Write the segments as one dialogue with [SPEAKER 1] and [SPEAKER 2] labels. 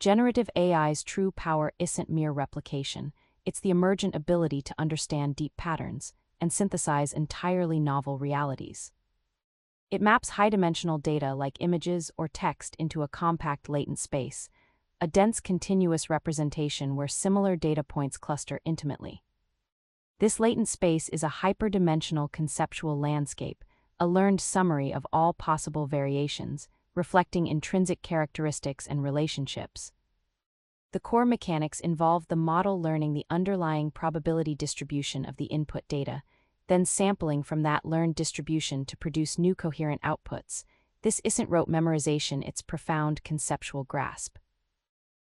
[SPEAKER 1] Generative AI's true power isn't mere replication, it's the emergent ability to understand deep patterns and synthesize entirely novel realities. It maps high-dimensional data like images or text into a compact latent space, a dense continuous representation where similar data points cluster intimately. This latent space is a hyperdimensional conceptual landscape, a learned summary of all possible variations, reflecting intrinsic characteristics and relationships. The core mechanics involve the model learning the underlying probability distribution of the input data, then sampling from that learned distribution to produce new coherent outputs. This isn't rote memorization, it's profound conceptual grasp.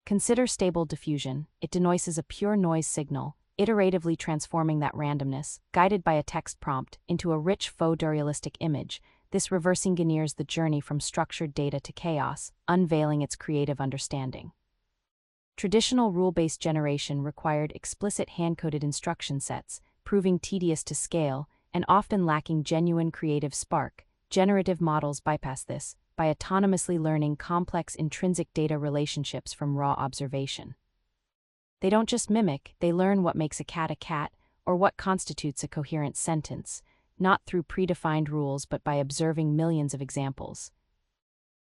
[SPEAKER 1] Consider stable diffusion. It denoises a pure noise signal, iteratively transforming that randomness, guided by a text prompt, into a rich photorealistic image. This reverse engineers the journey from structured data to chaos, unveiling its creative understanding. Traditional rule-based generation required explicit hand-coded instruction sets, proving tedious to scale and often lacking genuine creative spark. Generative models bypass this by autonomously learning complex intrinsic data relationships from raw observation. They don't just mimic, they learn what makes a cat, or what constitutes a coherent sentence, not through predefined rules but by observing millions of examples.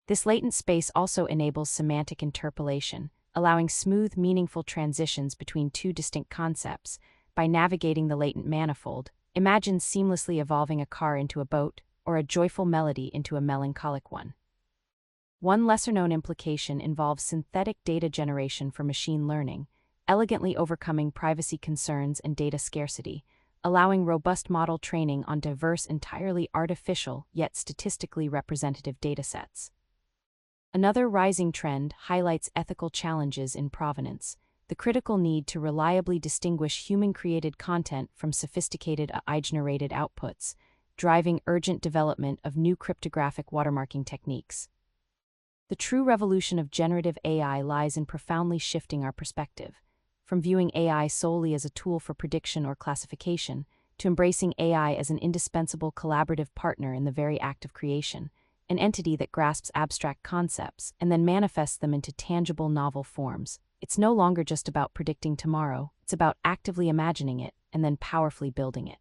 [SPEAKER 1] This latent space also enables semantic interpolation, allowing smooth, meaningful transitions between two distinct concepts. By navigating the latent manifold, imagine seamlessly evolving a car into a boat, or a joyful melody into a melancholic one. One lesser-known implication involves synthetic data generation for machine learning, elegantly overcoming privacy concerns and data scarcity, allowing robust model training on diverse, entirely artificial yet statistically representative datasets. Another rising trend highlights ethical challenges in provenance, the critical need to reliably distinguish human-created content from sophisticated AI-generated outputs, driving urgent development of new cryptographic watermarking techniques. The true revolution of generative AI lies in profoundly shifting our perspective, from viewing AI solely as a tool for prediction or classification, to embracing AI as an indispensable collaborative partner in the very act of creation, an entity that grasps abstract concepts and then manifests them into tangible novel forms. It's no longer just about predicting tomorrow, it's about actively imagining it and then powerfully building it.